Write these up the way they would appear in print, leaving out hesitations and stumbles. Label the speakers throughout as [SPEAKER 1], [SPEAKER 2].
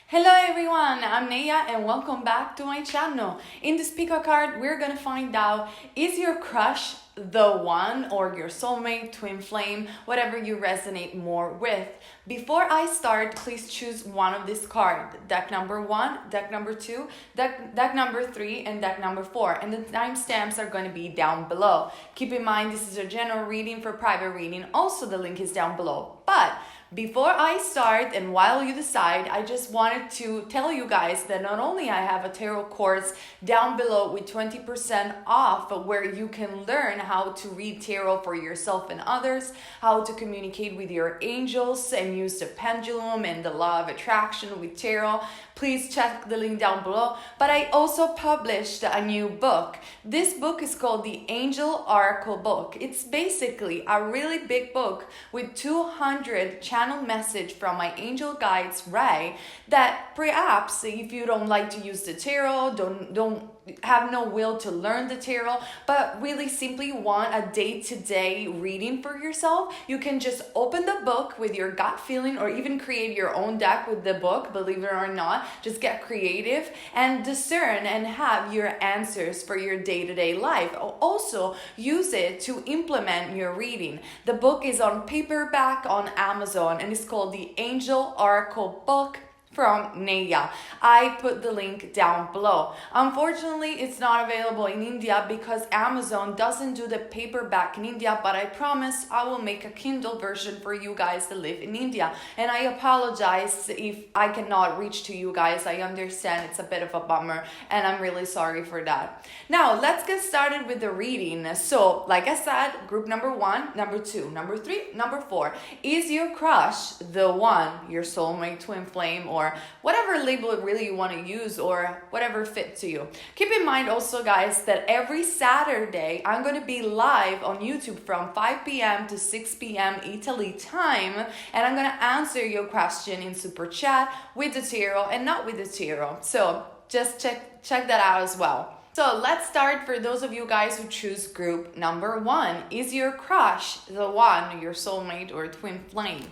[SPEAKER 1] Hello everyone, I'm Neyah and welcome back to my channel. In this pick a card, we're gonna find out, is your crush the one or your soulmate, twin flame, whatever you resonate more with. Before I start, please choose one of this card. Deck number 1, deck number 2, deck number 3, and deck number 4. And the timestamps are going to be down below. Keep in mind, this is a general reading. For private reading, also the link is down below. But before I start and while you decide, I just wanted to tell you guys that not only I have a tarot course down below with 20% off where you can learn how to read tarot for yourself and others, how to communicate with your angels and use the pendulum and the law of attraction with tarot. Please check the link down below. But I also published a new book. This book is called the Angel Oracle book. It's basically a really big book with 200 channel message from my angel guides, Ray, that perhaps if you don't like to use the tarot, don't have no will to learn the tarot, but really simply want a day-to-day reading for yourself, you can just open the book with your gut feeling or even create your own deck with the book, believe it or not. Just get creative and discern and have your answers for your day-to-day life. Also, use it to implement your reading. The book is on paperback on Amazon and it's called the Angel Oracle book from Neyah. I put the link down below. Unfortunately, it's not available in India because Amazon doesn't do the paperback in India, but I promise I will make a Kindle version for you guys that live in India. And I apologize if I cannot reach to you guys. I understand it's a bit of a bummer and I'm really sorry for that. Now, let's get started with the reading. So, like I said, group number 1, number 2, number 3, number 4. Is your crush the one, your soulmate, twin flame, or whatever label really you want to use or whatever fits to you. Keep in mind also, guys, that every Saturday I'm going to be live on YouTube from 5 p.m. to 6 p.m. Italy time, and I'm going to answer your question in super chat with the tarot and not with the tarot. So just check that out as well. So let's start. For those of you guys who choose group number 1, is your crush the one, your soulmate, or twin flame?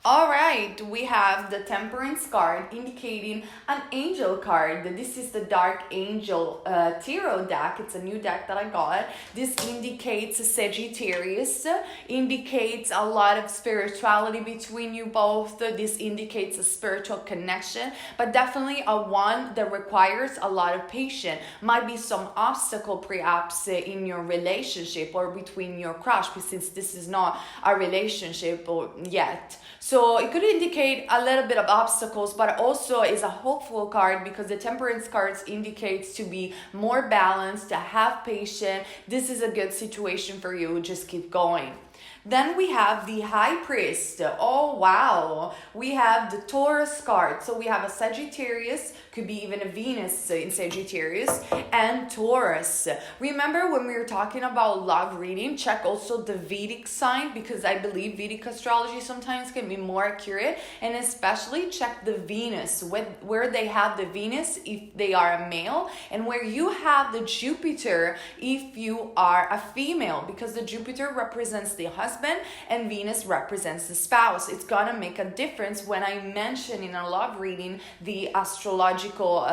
[SPEAKER 1] All right, we have the Temperance card indicating an angel card. This is the Dark Angel tarot deck. It's a new deck that I got. This indicates Sagittarius, indicates a lot of spirituality between you both. This indicates a spiritual connection, but definitely a one that requires a lot of patience. Might be some obstacle perhaps in your relationship or between your crush, since this is not a relationship yet. So it could indicate a little bit of obstacles, but also is a hopeful card because the Temperance cards indicates to be more balanced, to have patience. This is a good situation for you. Just keep going. Then we have the High Priest. Oh, wow. We have the Taurus card. So we have a Sagittarius, could be even a Venus in Sagittarius, and Taurus. Remember when we were talking about love reading, check also the Vedic sign, because I believe Vedic astrology sometimes can be more accurate, and especially check the Venus, where they have the Venus if they are a male, and where you have the Jupiter if you are a female, because the Jupiter represents the husband and Venus represents the spouse. It's gonna make a difference when I mention in a love reading the astrological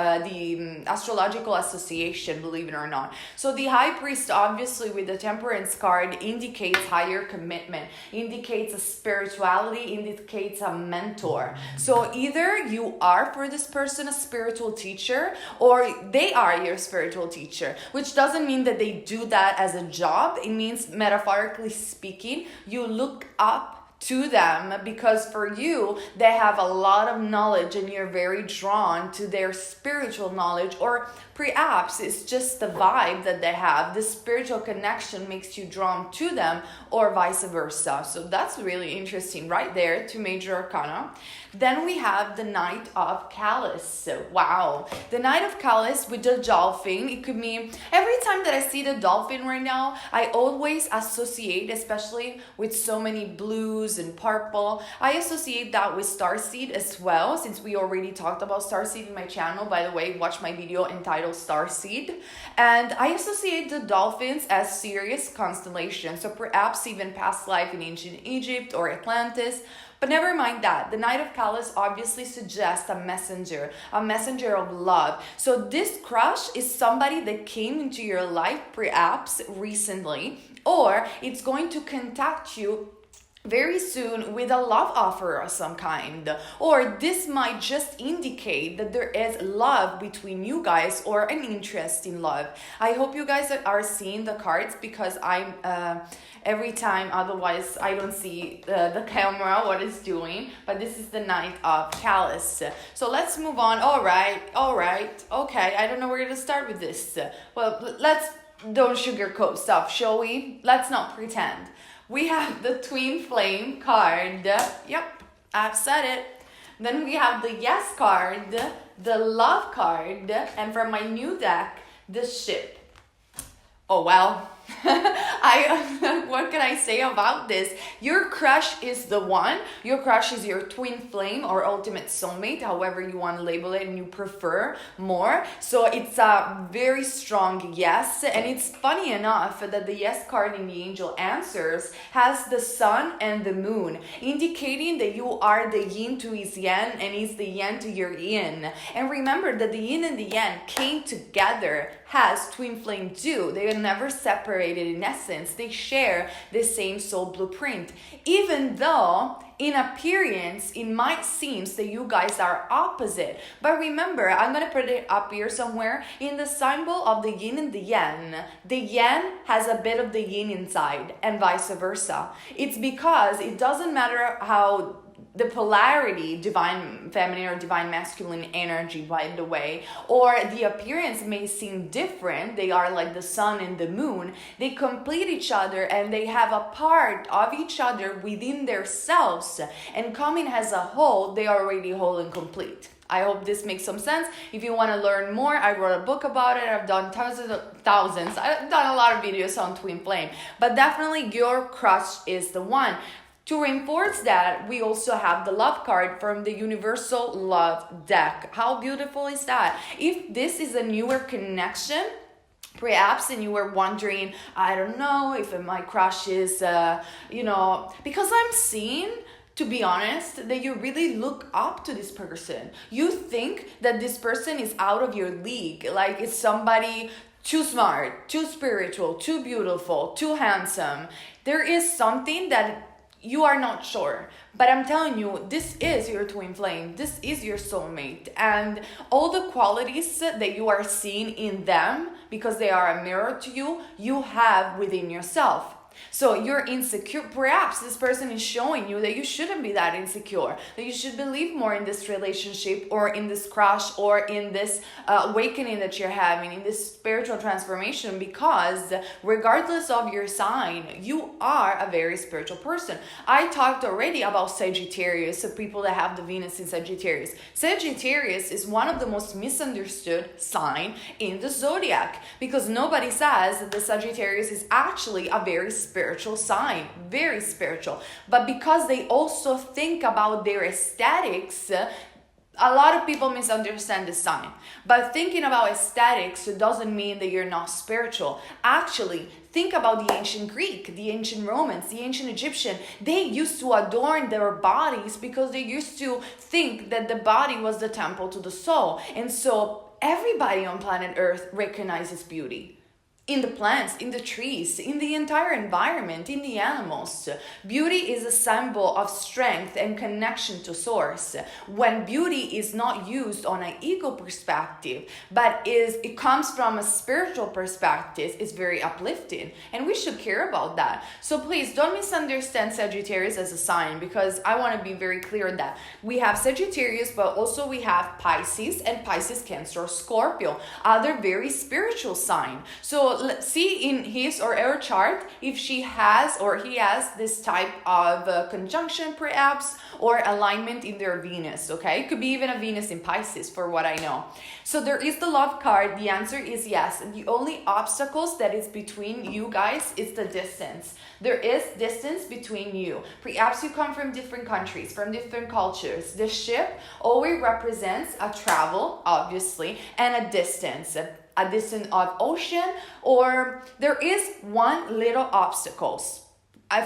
[SPEAKER 1] association, believe it or not. So the High Priest, obviously with the Temperance card, indicates higher commitment, indicates a spirituality, indicates a mentor. So either you are for this person a spiritual teacher or they are your spiritual teacher, which doesn't mean that they do that as a job. It means, metaphorically speaking, you look up to them because for you they have a lot of knowledge and you're very drawn to their spiritual knowledge, or perhaps it's just the vibe that they have. The spiritual connection makes you drawn to them, or vice versa. So that's really interesting right there, 2 major arcana. Then we have the Knight of Chalice. Wow. The Knight of Chalice with the dolphin. It could mean, every time that I see the dolphin right now, I always associate, especially with so many blues and purple, I associate that with starseed as well, since we already talked about starseed in my channel. By the way, watch my video entitled Starseed. And I associate the dolphins as Sirius constellation. So perhaps even past life in ancient Egypt or Atlantis, But never mind that. The Knight of Callus obviously suggests a messenger of love. So this crush is somebody that came into your life perhaps recently, or it's going to contact you very soon with a love offer of some kind, or this might just indicate that there is love between you guys or an interest in love. I hope you guys are seeing the cards, because I'm every time, otherwise I don't see the camera what it's doing, but this is the Knight of Callus. So let's move on. All right, okay, I don't know where to start with this. Well, let's don't sugarcoat stuff, shall we? Let's not pretend. We have the Twin Flame card. Yep, I've said it. Then we have the Yes card, the Love card, and from my new deck, the Ship. Oh, well. What can I say about this? Your crush is the one. Your crush is your twin flame or ultimate soulmate, however you want to label it and you prefer more. So it's a very strong yes. And it's funny enough that the yes card in the angel answers has the sun and the moon, indicating that you are the yin to his yang and he's the yang to your yin. And remember that the yin and the yang came together as twin flame do. They are never separated in essence. They share the same soul blueprint. Even though in appearance it might seem that you guys are opposite. But remember, I'm going to put it up here somewhere, in the symbol of the yin and the yang. The yang has a bit of the yin inside and vice versa. It's because it doesn't matter how the polarity, divine feminine or divine masculine energy, by the way, or the appearance may seem different. They are like the sun and the moon. They complete each other and they have a part of each other within themselves. And coming as a whole, they are already whole and complete. I hope this makes some sense. If you want to learn more, I wrote a book about it. I've done thousands. I've done a lot of videos on twin flame. But definitely your crush is the one. To reinforce that, we also have the love card from the Universal Love deck. How beautiful is that? If this is a newer connection, perhaps, and you were wondering, I don't know if my crush is, because I'm seeing, to be honest, that you really look up to this person. You think that this person is out of your league, like it's somebody too smart, too spiritual, too beautiful, too handsome. There is something that you are not sure, but I'm telling you, this is your twin flame. This is your soulmate, and all the qualities that you are seeing in them, because they are a mirror to you, you have within yourself. So you're insecure. Perhaps this person is showing you that you shouldn't be that insecure, that you should believe more in this relationship or in this crush or in this awakening that you're having, in this spiritual transformation, because regardless of your sign, you are a very spiritual person. I talked already about Sagittarius, so people that have the Venus in Sagittarius. Sagittarius is one of the most misunderstood sign in the zodiac, because nobody says that the Sagittarius is actually a very spiritual sign, very spiritual. But because they also think about their aesthetics, a lot of people misunderstand this sign. But thinking about aesthetics doesn't mean that you're not spiritual. Actually, think about the ancient Greek, the ancient Romans, the ancient Egyptian. They used to adorn their bodies because they used to think that the body was the temple to the soul. And so everybody on planet Earth recognizes beauty. In the plants, in the trees, in the entire environment, in the animals. Beauty is a symbol of strength and connection to source. When beauty is not used on an ego perspective, but it comes from a spiritual perspective, it's very uplifting. And we should care about that. So please don't misunderstand Sagittarius as a sign, because I want to be very clear that we have Sagittarius, but also we have Pisces, and Pisces, Cancer, Scorpio, other very spiritual sign. So let's see in his or her chart if she has or he has this type of conjunction perhaps, or alignment in their Venus, okay? It could be even a Venus in Pisces for what I know. So there is the love card. The answer is yes. The only obstacles that is between you guys is the distance. There is distance between you. Perhaps you come from different countries, from different cultures. The ship always represents a travel, obviously, and a distance of ocean, or there is one little obstacles.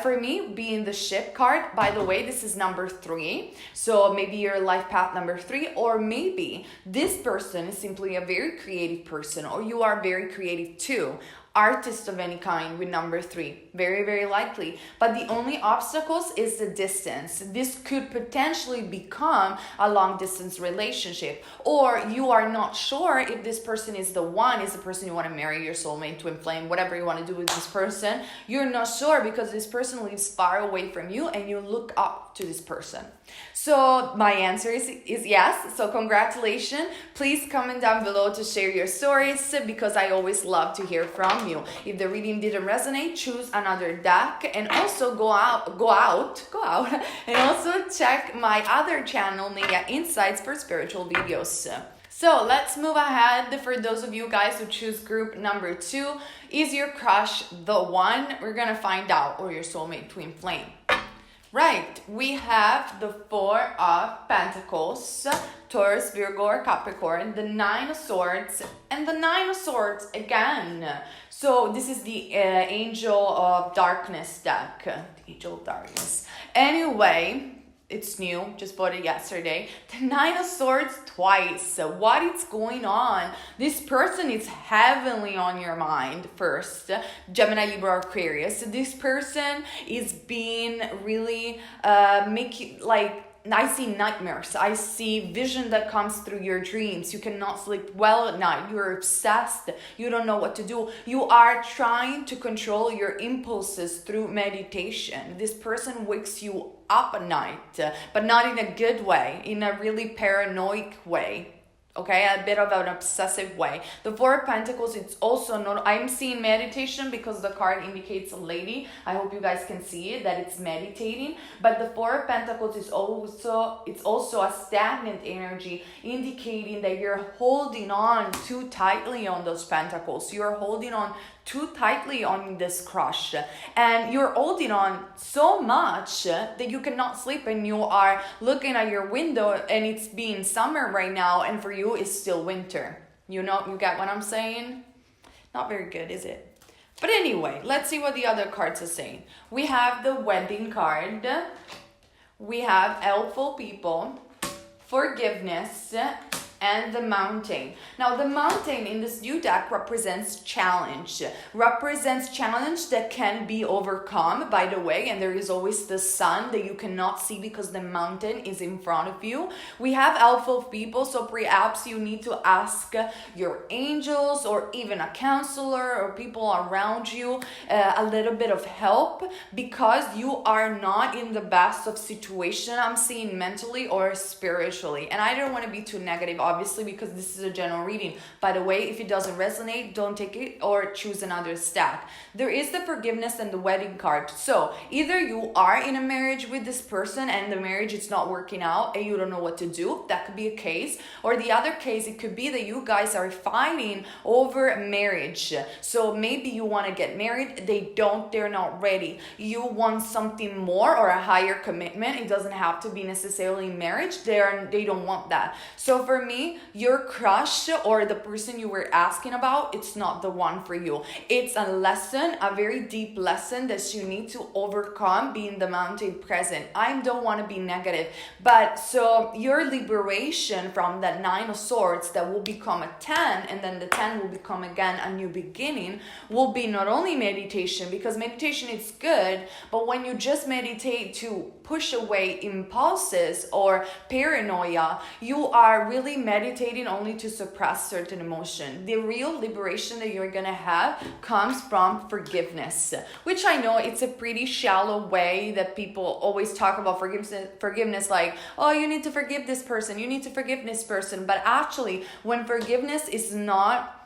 [SPEAKER 1] For me, being the ship card, by the way, this is number 3. So maybe your life path number 3, or maybe this person is simply a very creative person, or you are very creative too. Artist of any kind with number 3, very, very likely. But the only obstacles is the distance. This could potentially become a long distance relationship, or you are not sure if this person is the one, is the person you want to marry, your soulmate, twin flame, whatever you want to do with this person. You're not sure because this person lives far away from you and you look up to this person. So my answer is yes. So congratulations. Please comment down below to share your stories, because I always love to hear from you. If the reading didn't resonate, choose another deck, and also go out and also check my other channel, Neyah Insights, for spiritual videos. So let's move ahead. For those of you guys who choose group number 2, is your crush the one? We're gonna find out, or your soulmate, twin flame. Right, we have the 4 of Pentacles, Taurus, Virgo, or Capricorn, the 9 of Swords, and the 9 of Swords again. So this is the Angel of Darkness deck, the Angel of Darkness. Anyway, it's new, just bought it yesterday. The 9 of Swords twice. What is going on? This person is heavily on your mind first. Gemini, Libra, Aquarius. This person is being really making, like, I see nightmares. I see vision that comes through your dreams. You cannot sleep well at night. You're obsessed. You don't know what to do. You are trying to control your impulses through meditation. This person wakes you up at night, but not in a good way, in a really paranoid way. Okay, a bit of an obsessive way. The 4 of Pentacles, it's also not, I'm seeing meditation because the card indicates a lady. I hope you guys can see it, that it's meditating. But the 4 of Pentacles is also, it's also a stagnant energy, indicating that you're holding on too tightly on those pentacles. You're holding on too tightly on this crush, and you're holding on so much that you cannot sleep, and you are looking at your window and it's being summer right now, and for you it's still winter. You know, you get what I'm saying? Not very good, is it? But anyway, let's see what the other cards are saying. We have the Wedding card, we have Helpful People, Forgiveness, and the Mountain. Now the Mountain in this new deck represents challenge that can be overcome, by the way, and there is always the sun that you cannot see because the mountain is in front of you. We have Helpful People, so perhaps you need to ask your angels or even a counselor or people around you a little bit of help, because you are not in the best of situation, I'm seeing, mentally or spiritually. And I don't want to be too negative, obviously, because this is a general reading. By the way, if it doesn't resonate, don't take it or choose another stack. There is the Forgiveness and the Wedding card. So either you are in a marriage with this person and the marriage is not working out and you don't know what to do. That could be a case. Or the other case, it could be that you guys are fighting over marriage. So maybe you want to get married, they're not ready. You want something more or a higher commitment. It doesn't have to be necessarily marriage. They don't want that. So for me, your crush or the person you were asking about, it's not the one for you. It's a lesson, a very deep lesson that you need to overcome, being the Mountain present. I don't want to be negative, but so your liberation from that 9 of Swords that will become a 10, and then the 10 will become again a new beginning, will be not only meditation, because meditation is good, but when you just meditate to push away impulses or paranoia, you are really meditating only to suppress certain emotion. The real liberation that you're gonna have comes from forgiveness, which I know it's a pretty shallow way that people always talk about forgiveness, like, oh, you need to forgive this person, you need to forgive this person. But actually, when forgiveness is not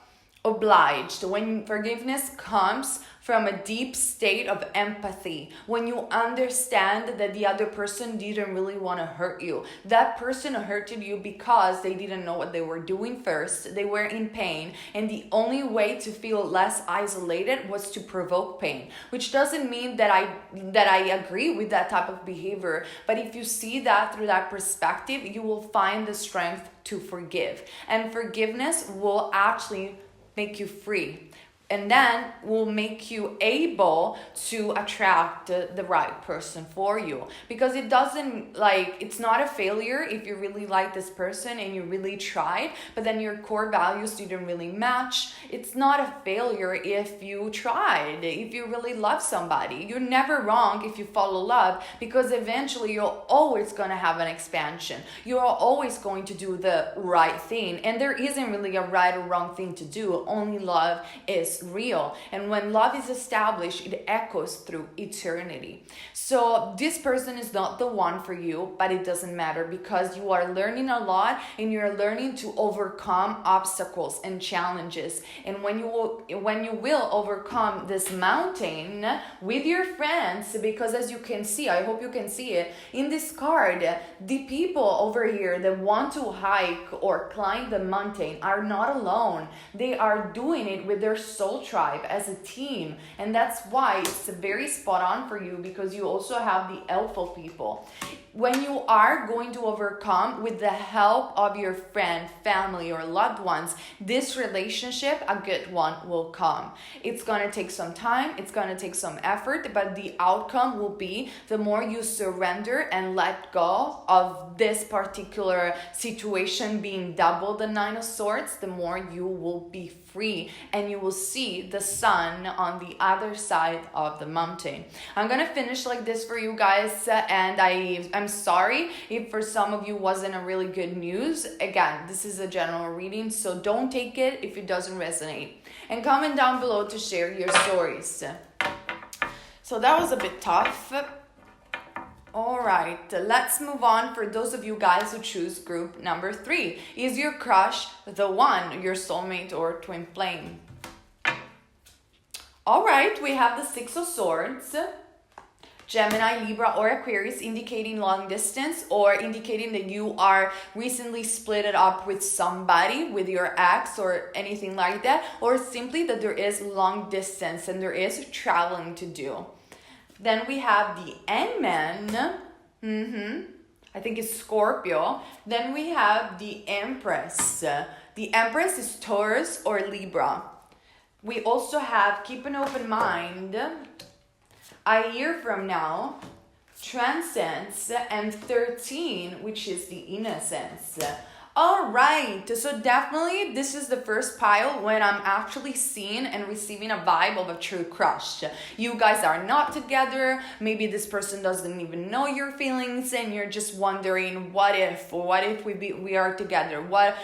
[SPEAKER 1] obliged, when forgiveness comes from a deep state of empathy, when you understand that the other person didn't really want to hurt you. That person hurted you because they didn't know what they were doing first. They were in pain, and the only way to feel less isolated was to provoke pain, which doesn't mean that I agree with that type of behavior. But if you see that through that perspective, you will find the strength to forgive. And forgiveness will actually make you free. and then will make you able to attract the right person for you, because it doesn't, like, it's not a failure if you really like this person and you really tried, but then your core values didn't really match. It's not a failure if you tried. If you really love somebody, you're never wrong if you fall in love, because eventually you're always going to have an expansion. You're always going to do the right thing, and there isn't really a right or wrong thing to do. Only love is real, and when love is established, it echoes through eternity. So this person is not the one for you, but it doesn't matter, because you are learning a lot and you're learning to overcome obstacles and challenges. And when you will overcome this mountain with your friends, because as you can see, I hope you can see it in this card, the people over here that want to hike or climb the mountain are not alone. They are doing it with their soul tribe as a team, and that's why it's very spot on for you, because you also have the helpful people. When you are going to overcome with the help of your friend, family, or loved ones, this relationship, a good one, will come. It's going to take some time, it's going to take some effort, but the outcome will be the more you surrender and let go of this particular situation being double the Nine of Swords, the more you will be free, and you will see the sun on the other side of the mountain. I'm gonna finish like this for you guys, and I'm sorry if for some of you wasn't a really good news. Again, this is a general reading, so don't take it if it doesn't resonate. And comment down below to share your stories. So that was a bit tough. All right, let's move on. For those of you guys who choose group number 3, is your crush the one, your soulmate or twin flame? All right, we have the Six of Swords, Gemini, Libra, or Aquarius, indicating long distance, or indicating that you are recently split it up with somebody, with your ex or anything like that, or simply that there is long distance and there is traveling to do. Then we have the Hangman. I think it's Scorpio. Then we have the Empress. The Empress is Taurus or Libra. We also have Keep an Open Mind, A Year From Now, Transcends, and 13, which is the Innocence. All right, so definitely this is the first pile when I'm actually seeing and receiving a vibe of a true crush. You guys are not together, maybe this person doesn't even know your feelings, and you're just wondering, what if we are together? What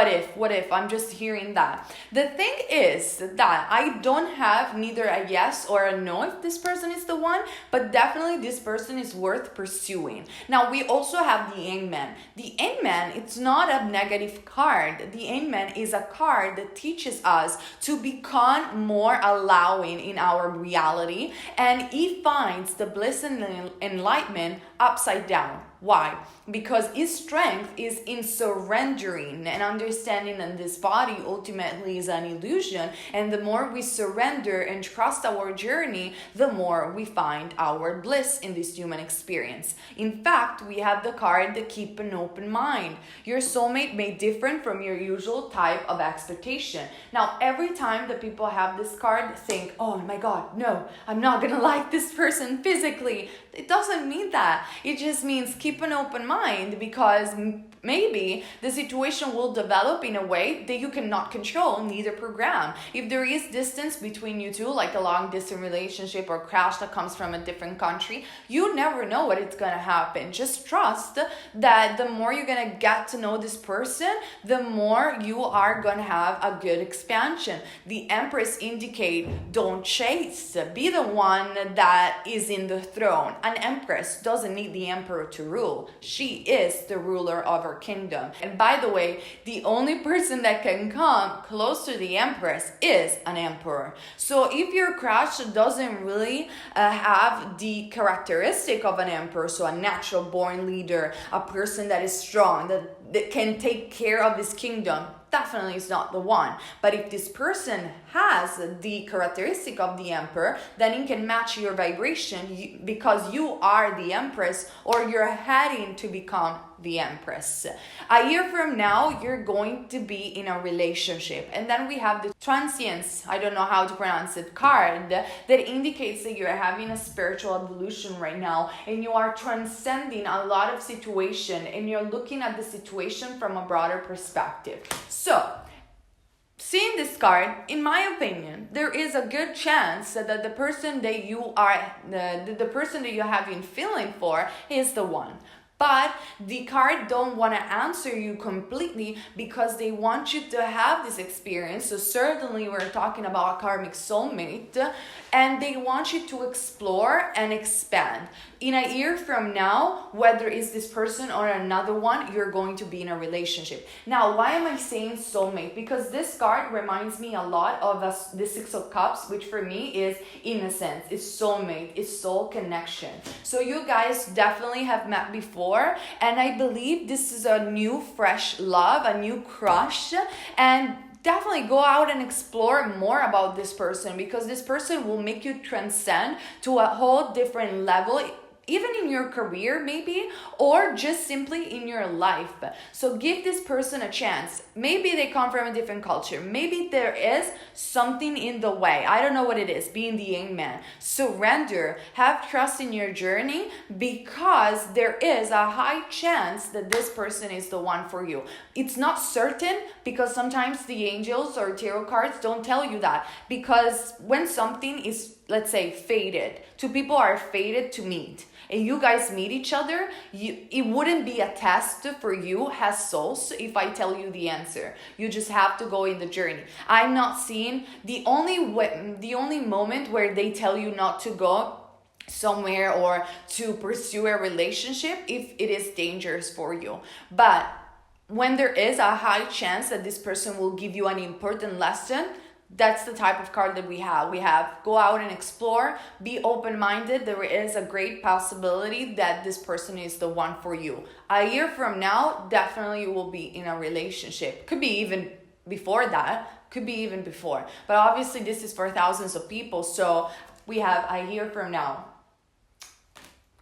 [SPEAKER 1] if? I'm just hearing that. The thing is that I don't have neither a yes or a no if this person is the one, but definitely this person is worth pursuing. Now we also have the Hangman. The Hangman, it's not a negative card. The Hangman is a card that teaches us to become more allowing in our reality, and he finds the bliss and enlightenment upside down. Why? Because his strength is in surrendering and understanding that this body ultimately is an illusion, and the more we surrender and trust our journey, the more we find our bliss in this human experience. In fact, we have the card that Keep an Open Mind. Your soulmate may differ from your usual type of expectation. Now, every time that people have this card, think, oh my God, no, I'm not gonna like this person physically. It doesn't mean that. It just means keep an open mind, because maybe the situation will develop in a way that you cannot control, neither program. If there is distance between you two, like a long distance relationship or crash that comes from a different country, you never know what it's gonna happen. Just trust that the more you're gonna get to know this person, the more you are gonna have a good expansion. The Empress indicate don't chase, be the one that is in the throne. An Empress doesn't need the Emperor to rule. She is the ruler of her kingdom. And by the way, the only person that can come close to the Empress is an Emperor. So if your crush doesn't really have the characteristic of an Emperor, so a natural born leader, a person that is strong, that can take care of his kingdom, definitely is not the one. But if this person has the characteristic of the Emperor, then it can match your vibration because you are the Empress, or you're heading to become the Empress. A year from now, you're going to be in a relationship. And then we have the transience, I don't know how to pronounce it, card that indicates that you're having a spiritual evolution right now, and you are transcending a lot of situation, and you're looking at the situation from a broader perspective. So, seeing this card, in my opinion, there is a good chance that the person that you are, the person that you're having feeling for is the one. But the card don't want to answer you completely because they want you to have this experience. So certainly we're talking about a karmic soulmate, and they want you to explore and expand. In a year from now, whether it's this person or another one, you're going to be in a relationship. Now, why am I saying soulmate? Because this card reminds me a lot of the Six of Cups, which for me is innocence, is soulmate, is soul connection. So you guys definitely have met before, and I believe this is a new fresh love, a new crush, and definitely go out and explore more about this person, because this person will make you transcend to a whole different level, even in your career maybe, or just simply in your life. So give this person a chance. Maybe they come from a different culture. Maybe there is something in the way. I don't know what it is, being the Yang Man. Surrender, have trust in your journey, because there is a high chance that this person is the one for you. It's not certain, because sometimes the angels or tarot cards don't tell you that, because when something is, let's say, fated, two people are fated to meet, and you guys meet each other, it wouldn't be a test for you as souls if I tell you the answer. You just have to go in the journey. I'm not seeing the only moment where they tell you not to go somewhere or to pursue a relationship if it is dangerous for you. But when there is a high chance that this person will give you an important lesson, that's the type of card that we have. We have go out and explore, be open-minded. There is a great possibility that this person is the one for you. A year from now, definitely you will be in a relationship. Could be even before that. Could be even before. But obviously this is for thousands of people. So we have a year from now.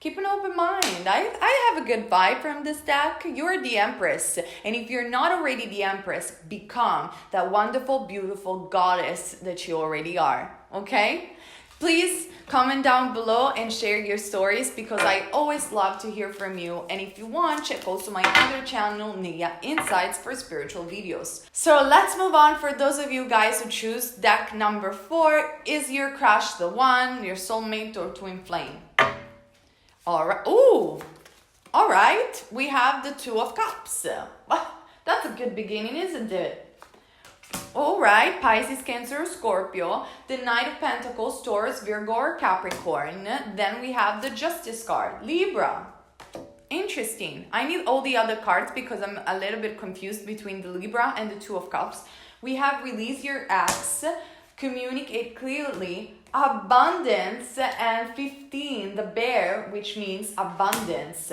[SPEAKER 1] Keep an open mind. I have a good vibe from this deck. You're the Empress. And if you're not already the Empress, become that wonderful, beautiful goddess that you already are. Okay? Please comment down below and share your stories, because I always love to hear from you. And if you want, check also my other channel, Neyah Insights, for spiritual videos. So let's move on. For those of you guys who choose deck number 4, is your crush the one, your soulmate, or twin flame? All right. Ooh. All right. We have the Two of Cups. That's a good beginning, isn't it? All right. Pisces, Cancer, Scorpio. The Knight of Pentacles, Taurus, Virgo, or Capricorn. Then we have the Justice card, Libra. Interesting. I need all the other cards because I'm a little bit confused between the Libra and the Two of Cups. We have Release Your Ex, Communicate Clearly, Abundance, and 15, the Bear, which means abundance.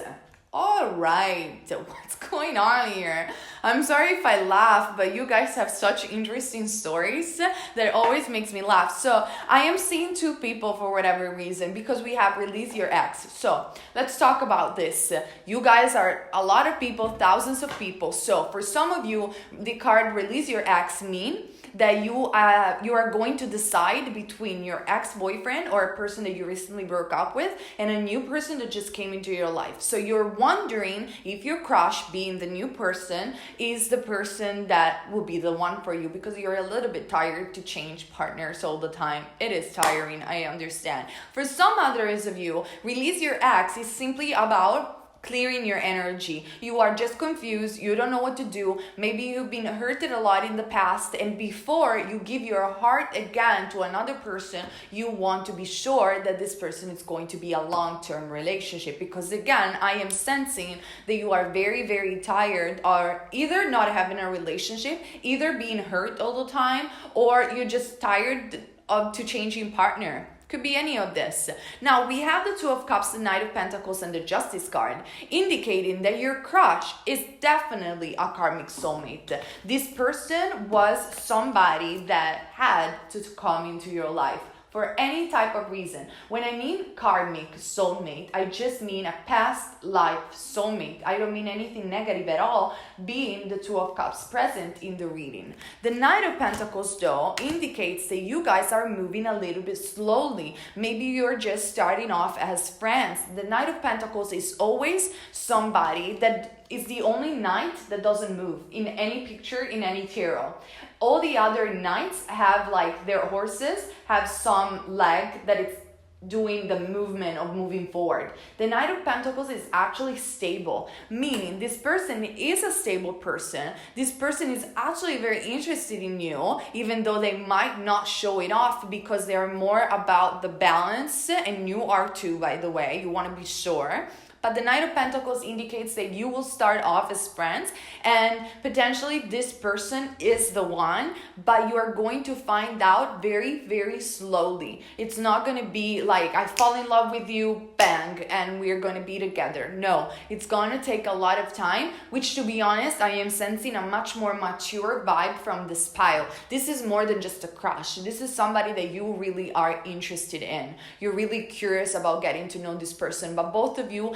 [SPEAKER 1] All right, what's going on here? I'm sorry if I laugh, but you guys have such interesting stories that it always makes me laugh. So I am seeing two people for whatever reason, because we have Release Your Ex. So let's talk about this. You guys are a lot of people, thousands of people. So for some of you, the card Release Your Ex mean that you are going to decide between your ex-boyfriend or a person that you recently broke up with and a new person that just came into your life. So you're wondering if your crush, being the new person, is the person that will be the one for you, because you're a little bit tired to change partners all the time. It is tiring, I understand. For some others of you, Release Your Ex is simply about clearing your energy. You are just confused. You don't know what to do. Maybe you've been hurted a lot in the past, and before you give your heart again to another person, you want to be sure that this person is going to be a long-term relationship, because again, I am sensing that you are very, very tired, or either not having a relationship, either being hurt all the time, or you're just tired of to changing partner. Could be any of this. Now, we have the Two of Cups, the Knight of Pentacles, and the Justice card, indicating that your crush is definitely a karmic soulmate. This person was somebody that had to come into your life for any type of reason. When I mean karmic soulmate, I just mean a past life soulmate. I don't mean anything negative at all, being the Two of Cups present in the reading. The Knight of Pentacles, though, indicates that you guys are moving a little bit slowly. Maybe you're just starting off as friends. The Knight of Pentacles is always somebody that is the only knight that doesn't move in any picture, in any tarot. All the other knights have, like, their horses have some leg that it's doing the movement of moving forward. The Knight of Pentacles is actually stable, meaning this person is a stable person. This person is actually very interested in you, even though they might not show it off because they're more about the balance, and you are too, by the way. You want to be sure. But the Knight of Pentacles indicates that you will start off as friends, and potentially this person is the one, but you are going to find out very, very slowly. It's not going to be like, I fall in love with you, bang, and we're going to be together. No, it's going to take a lot of time, which, to be honest, I am sensing a much more mature vibe from this pile. This is more than just a crush. This is somebody that you really are interested in. You're really curious about getting to know this person, but both of you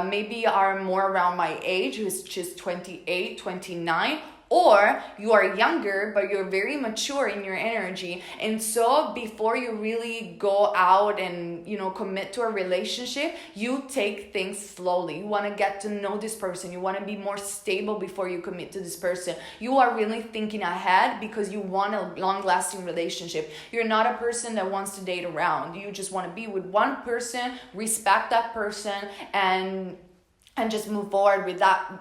[SPEAKER 1] maybe are more around my age, which is 28, 29, or you are younger, but you're very mature in your energy. And so before you really go out and, commit to a relationship, you take things slowly. You want to get to know this person. You want to be more stable before you commit to this person. You are really thinking ahead because you want a long-lasting relationship. You're not a person that wants to date around. You just want to be with one person, respect that person, and just move forward with that,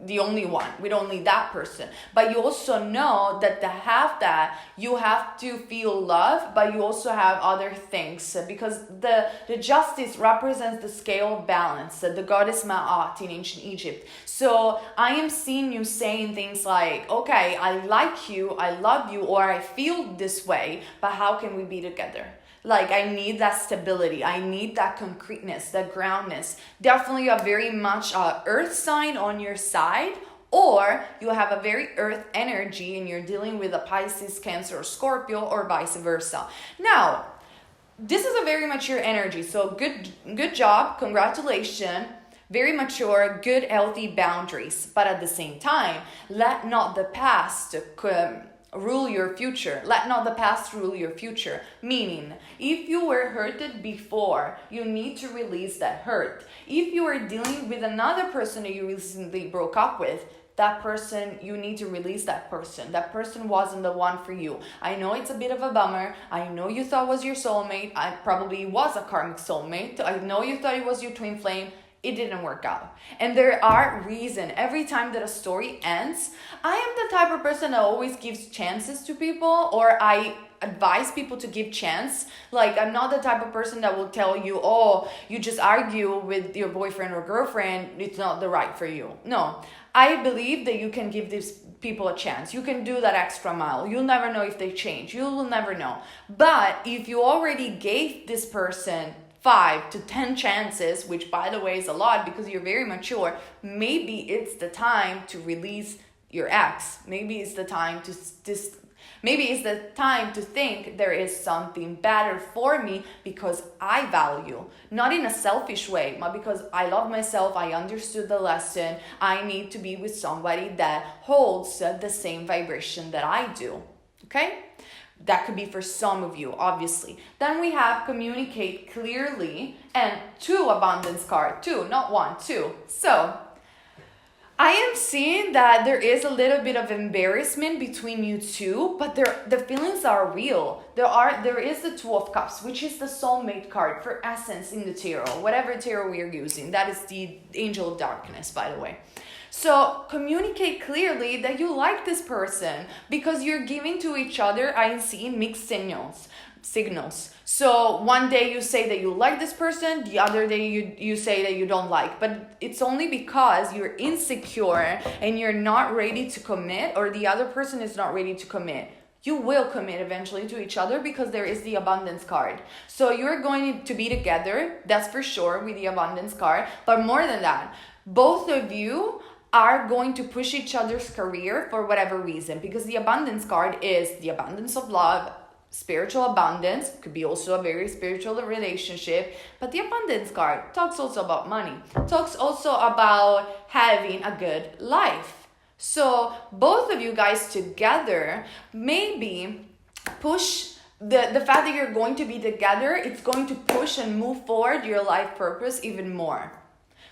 [SPEAKER 1] the only one, with only that person. But you also know that to have that, you have to feel love, but you also have other things, because the Justice represents the scale of balance, the goddess Ma'at in ancient Egypt. So I am seeing you saying things like, okay, I like you, I love you, or I feel this way, but how can we be together? Like, I need that stability. I need that concreteness, that groundness. Definitely a very much earth sign on your side, or you have a very earth energy and you're dealing with a Pisces, Cancer, or Scorpio, or vice versa. Now, this is a very mature energy. So good job. Congratulations. Very mature, good, healthy boundaries. But at the same time, let not the past rule your future. Let not the past rule your future. Meaning, if you were hurted before, you need to release that hurt. If you are dealing with another person that you recently broke up with, that person, you need to release that person. That person wasn't the one for you. I know it's a bit of a bummer. I know you thought it was your soulmate. I probably was a karmic soulmate. I know you thought it was your twin flame. It didn't work out. And there are reasons. Every time that a story ends, I am the type of person that always gives chances to people, or I advise people to give chance. Like, I'm not the type of person that will tell you, oh, you just argue with your boyfriend or girlfriend, it's not the right for you. No, I believe that you can give these people a chance. You can do that extra mile. You'll never know if they change. You will never know. But if you already gave this person 5 to 10 chances, which by the way is a lot because you're very mature, maybe it's the time to release your ex. Maybe it's the time to think there is something better for me because I value, not in a selfish way, but because I love myself, I understood the lesson, I need to be with somebody that holds the same vibration that I do. Okay? That could be for some of you, obviously. Then we have communicate clearly, and 2 abundance card, 2, not 1, 2. So I am seeing that there is a little bit of embarrassment between you two, but the feelings are real. There is the 2 of Cups, which is the soulmate card for essence in the tarot, whatever tarot we are using. That is the Angel of Darkness, by the way. So communicate clearly that you like this person, because you're giving to each other, I see, mixed signals. So one day you say that you like this person, the other day you say that you don't like, but it's only because you're insecure and you're not ready to commit, or the other person is not ready to commit. you will commit eventually to each other because there is the abundance card. So you're going to be together, that's for sure, with the abundance card. But more than that, both of you are going to push each other's career for whatever reason, because the abundance card is the abundance of love, spiritual abundance, could be also a very spiritual relationship, but the abundance card talks also about money, talks also about having a good life. So both of you guys together maybe push the fact that you're going to be together, it's going to push and move forward your life purpose even more.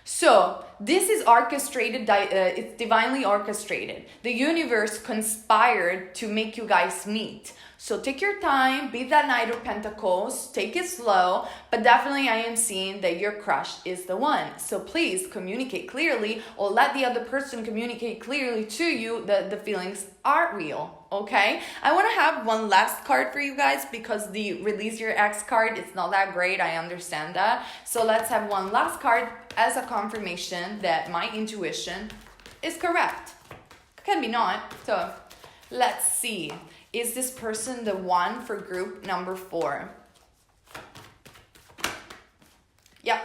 [SPEAKER 1] So this is orchestrated, it's divinely orchestrated. The universe conspired to make you guys meet. So take your time, be that Knight of Pentacles, take it slow, but definitely I am seeing that your crush is the one. So please communicate clearly, or let the other person communicate clearly to you that the feelings are real, okay? I want to have one last card for you guys because the Release Your Ex card is not that great, I understand that. So let's have one last card as a confirmation that my intuition is correct. Can be not, so let's see. Is this person the one for group number 4? Yep,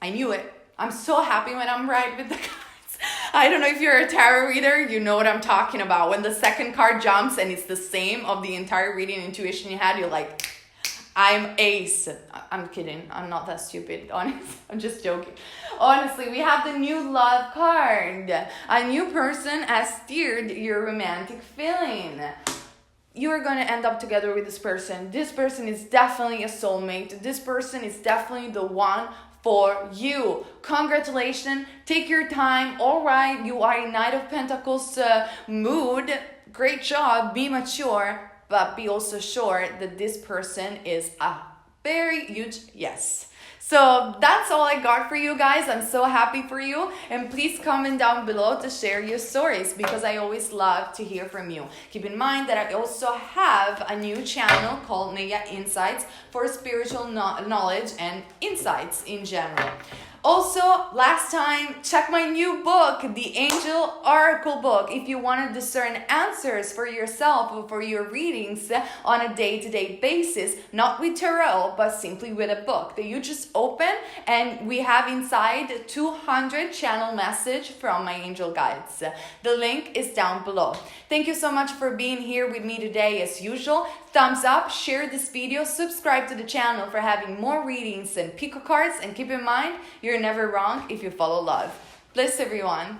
[SPEAKER 1] I knew it. I'm so happy when I'm right with the cards. I don't know if you're a tarot reader, you know what I'm talking about. When the second card jumps and it's the same of the entire reading intuition you had, you're like, I'm ace. I'm kidding. I'm not that stupid. Honestly, I'm just joking. Honestly, we have the new love card. A new person has steered your romantic feeling. You are going to end up together with this person. This person is definitely a soulmate. This person is definitely the one for you. Congratulations. Take your time. All right, you are in Knight of Pentacles mood. Great job. Be mature, but be also sure that this person is a very huge yes. So that's all I got for you guys. I'm so happy for you. And please comment down below to share your stories because I always love to hear from you. Keep in mind that I also have a new channel called Neyah Insights for spiritual knowledge and insights in general. Also, last time, check my new book, the Angel Oracle book, if you want to discern answers for yourself or for your readings on a day-to-day basis, not with tarot, but simply with a book that you just open, and we have inside 200 channel message from my angel guides. The link is down below. Thank you so much for being here with me today as usual. Thumbs up, share this video, subscribe to the channel for having more readings and pico cards, and keep in mind, you're never wrong if you follow love. Bless everyone.